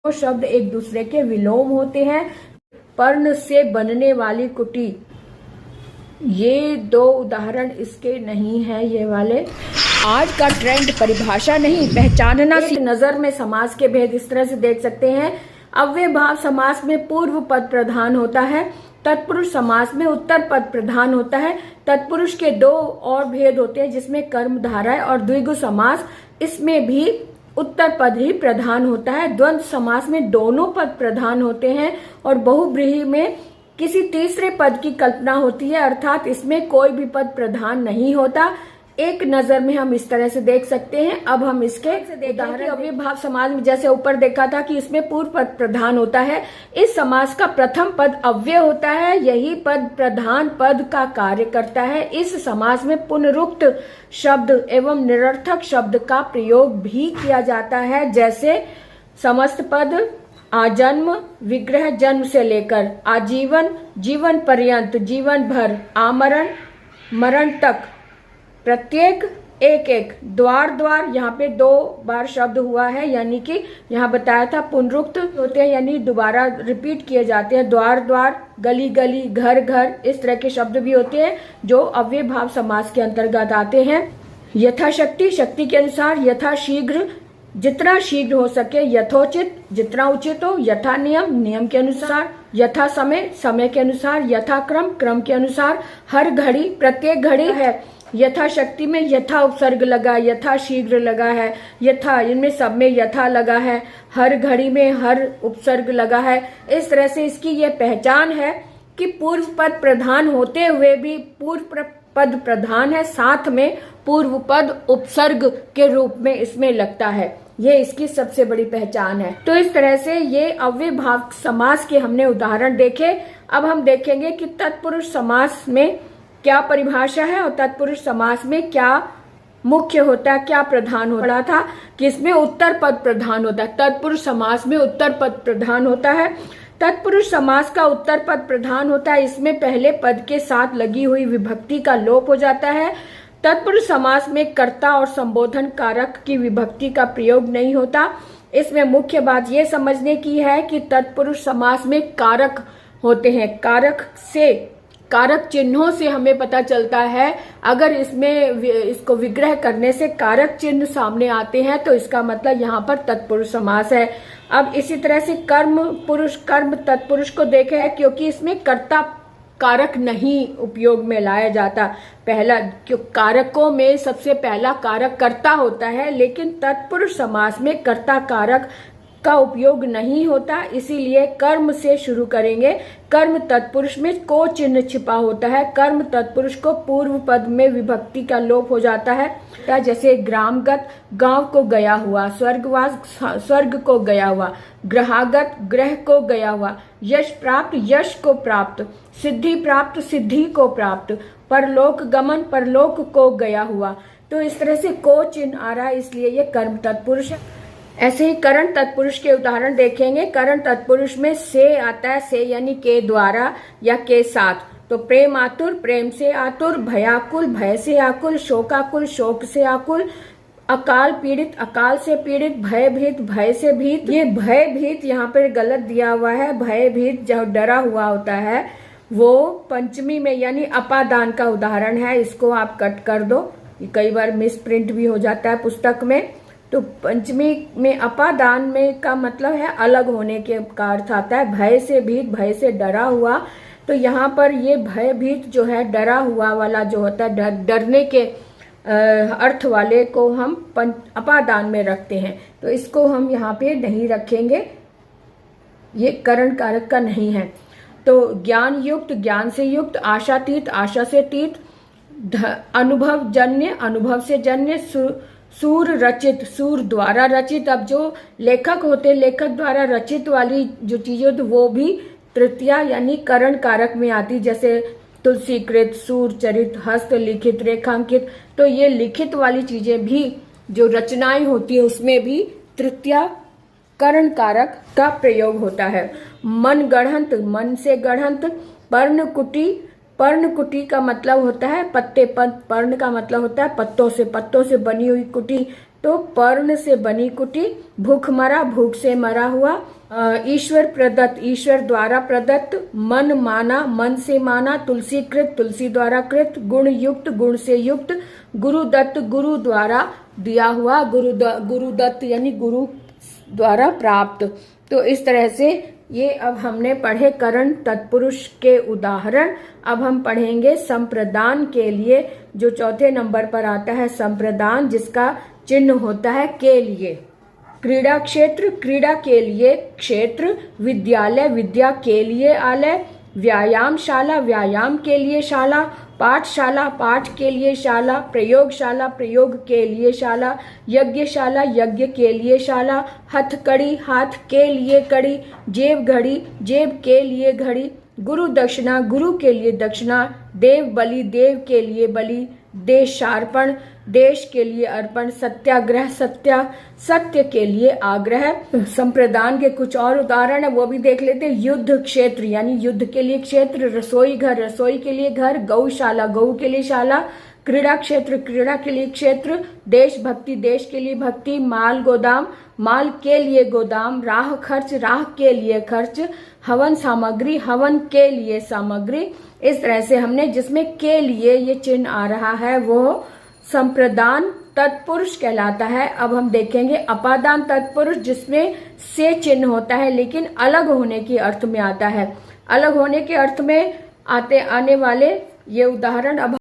दो शब्द एक दूसरे के विलोम होते हैं। पर्ण से बनने वाली कुटी, ये दो उदाहरण इसके नहीं है। ये वाले आज का ट्रेंड परिभाषा नहीं, पहचानना। एक नजर में समास के भेद इस तरह से देख सकते हैं। अव्ययभाव समास में पूर्व पद प्रधान होता है, तत्पुरुष समास में उत्तर पद प्रधान होता है। तत्पुरुष के दो और भेद होते हैं जिसमें कर्मधारय और द्विगु समास, इसमें भी उत्तर पद ही प्रधान होता है। द्वंद्व समास में दोनों पद प्रधान होते हैं और बहुव्रीहि में किसी तीसरे पद की कल्पना होती है, अर्थात इसमें कोई भी पद प्रधान नहीं होता। एक नजर में हम इस तरह से देख सकते हैं। अब हम इसके उदाहरण, अव्ययभाव समास में जैसे ऊपर देखा था कि इसमें पूर्व पद प्रधान होता है। इस समास का प्रथम पद अव्यय होता है, यही पद प्रधान पद का कार्य करता है। इस समास में पुनरुक्त शब्द एवं निरर्थक शब्द का प्रयोग भी किया जाता है, जैसे समस्त पद, आजन्म, विग्रह जन्म से लेकर आजीवन, जीवन पर्यंत, जीवन भर, आमरण, मरण तक, प्रत्येक, एक एक, द्वार द्वार, यहाँ पे दो बार शब्द हुआ है, यानी कि यहाँ बताया था पुनरुक्त होते हैं, यानी दोबारा रिपीट किए जाते हैं। द्वार द्वार, गली गली, घर घर, इस तरह के शब्द भी होते हैं जो अव्ययभाव समास के अंतर्गत आते हैं। यथाशक्ति, शक्ति के अनुसार, यथा शीघ्र, जितना शीघ्र हो सके, यथोचित, जितना उचित हो, यथा नियम, नियम के अनुसार, यथा समय, समय के अनुसार, यथा क्रम, क्रम के अनुसार, हर घड़ी, प्रत्येक घड़ी है। यथाशक्ति में यथा उपसर्ग लगा, यथा शीघ्र लगा है, यथा, इनमें सब में यथा लगा है, हर घड़ी में हर उपसर्ग लगा है। इस तरह से इसकी यह पहचान है कि पूर्व पद प्रधान होते हुए भी पूर्व पद प्रधान है, साथ में पूर्व पद उपसर्ग के रूप में इसमें लगता है। ये इसकी सबसे बड़ी पहचान है। तो इस तरह से ये अव्ययभाव समास के हमने उदाहरण देखे। अब हम देखेंगे कि तत्पुरुष समास में क्या परिभाषा है और तत्पुरुष समास में क्या मुख्य होता है, क्या प्रधान होता था कि इसमें उत्तर पद प्रधान होता है। तत्पुरुष समास में उत्तर पद प्रधान होता है। तत्पुरुष समास का उत्तर पद प्रधान होता है, इसमें पहले पद के साथ लगी हुई विभक्ति का लोप हो जाता है। तत्पुरुष समास में कर्ता और संबोधन कारक की विभक्ति का प्रयोग नहीं होता। इसमें मुख्य बात यह समझने की है कि तत्पुरुष समास में कारक होते हैं। कारक चिन्हों से हमें पता चलता है, अगर इसमें इसको विग्रह करने से कारक चिन्ह सामने आते हैं तो इसका मतलब यहाँ पर तत्पुरुष समास है। अब इसी तरह से कर्म तत्पुरुष को देखें, क्योंकि इसमें कर्ता कारक नहीं उपयोग में लाया जाता। पहला, क्यों कारकों में सबसे पहला कारक कर्ता होता है, लेकिन तत्पुरुष समास में कर्ता कारक का उपयोग नहीं होता, इसीलिए कर्म से शुरू करेंगे। कर्म तत्पुरुष में को चिन्ह छिपा होता है। कर्म तत्पुरुष को पूर्व पद में विभक्ति का लोप हो जाता है, जैसे ग्रामगत, गांव को गया हुआ, स्वर्गवास, स्वर्ग को गया हुआ, ग्रहागत, ग्रह को गया हुआ, यश प्राप्त, यश को प्राप्त, सिद्धि प्राप्त, सिद्धि को प्राप्त, परलोक गमन, परलोक को गया हुआ। तो इस तरह से को चिन्ह आ रहा है, इसलिए ये कर्म तत्पुरुष है। ऐसे ही करण तत्पुरुष के उदाहरण देखेंगे। करण तत्पुरुष में से आता है, से यानी के द्वारा या के साथ। तो प्रेम आतुर, प्रेम से आतुर, भयाकुल, भय से आकुल, शोकाकुल, शोक से आकुल, अकाल पीड़ित, अकाल से पीड़ित, भयभीत, भय से भीत। ये भयभीत यहाँ पर गलत दिया हुआ है। भयभीत जो डरा हुआ होता है वो पंचमी में यानी अपादान का उदाहरण है। इसको आप कट कर दो, कई बार मिस प्रिंट भी हो जाता है पुस्तक में। तो पंचमी में अपादान में का मतलब है अलग होने के का अर्थ आता है। भय से भीत, भय से डरा हुआ। तो यहाँ पर ये भयभीत जो है, डरा हुआ वाला जो होता है, डरने के अर्थ वाले को हम अपादान में रखते हैं, तो इसको हम यहाँ पे नहीं रखेंगे, ये करण कारक का नहीं है। तो ज्ञान युक्त, ज्ञान से युक्त, आशातीत, आशा से तीत, अनुभव जन्य, अनुभव से जन्य, सूर रचित, सूर द्वारा रचित। अब जो लेखक होते, लेखक द्वारा रचित वाली जो चीजें होती वो भी तृतीया यानी करण कारक में आती, जैसे तुलसीकृत, सूर चरित, हस्त लिखित, रेखांकित। तो ये लिखित वाली चीजें भी जो रचनाएं होती है उसमें भी तृतीया करण कारक का प्रयोग होता है। मन गढ़ंत, मन से गढ़ंत, पर्णकुटी, पर्णकुटी का मतलब होता है पत्ते, पर्ण का मतलब होता है पत्तों से बनी हुई कुटी। तो पर्ण से बनी कुटी, भूख मरा, भूख से मरा हुआ। ईश्वर प्रदत्त, ईश्वर द्वारा प्रदत्त। मन माना, मन से माना। तुलसी कृत, तुलसी द्वारा कृत। गुण युक्त, गुण से युक्त। गुरु दत्त, गुरु द्वारा दिया हुआ। गुरु दत्त यानी गुरु द्वारा प्राप्त। तो इस तरह से ये अब हमने पढ़े करण तत्पुरुष के उदाहरण। अब हम पढ़ेंगे संप्रदान के लिए, जो चौथे नंबर पर आता है संप्रदान, जिसका चिन्ह होता है के लिए। क्रीड़ा क्षेत्र, क्रीड़ा के लिए क्षेत्र। विद्यालय, विद्या के लिए आलय। व्यायामशाला, व्यायाम के लिए शाला। पाठशाला, पाठ के लिए शाला। प्रयोगशाला, प्रयोग के लिए शाला। यज्ञशाला, यज्ञ के लिए शाला। हथकड़ी, हाथ के लिए कड़ी। जेब घड़ी, जेब के लिए घड़ी। गुरु दक्षिणा, गुरु के लिए दक्षिणा। देव बलि, देव के लिए बलि। देशार्पण, देश के लिए अर्पण। सत्याग्रह, सत्य के लिए आग्रह। संप्रदान के कुछ और उदाहरण है, वो भी देख लेते हैं। युद्ध क्षेत्र यानी युद्ध के लिए क्षेत्र। रसोई घर, रसोई के लिए घर। गौशाला, गौ के लिए शाला। क्रीड़ा क्षेत्र, क्रीड़ा के लिए क्षेत्र। देशभक्ति, देश के लिए भक्ति। माल गोदाम, माल के लिए गोदाम। राह खर्च, राह के लिए खर्च। हवन सामग्री, हवन के लिए सामग्री। इस तरह से हमने जिसमें के लिए ये चिन्ह आ रहा है वो संप्रदान तत्पुरुष कहलाता है। अब हम देखेंगे अपादान तत्पुरुष, जिसमें से चिन्ह होता है लेकिन अलग होने के अर्थ में आता है। अलग होने के अर्थ में आने वाले ये उदाहरण अब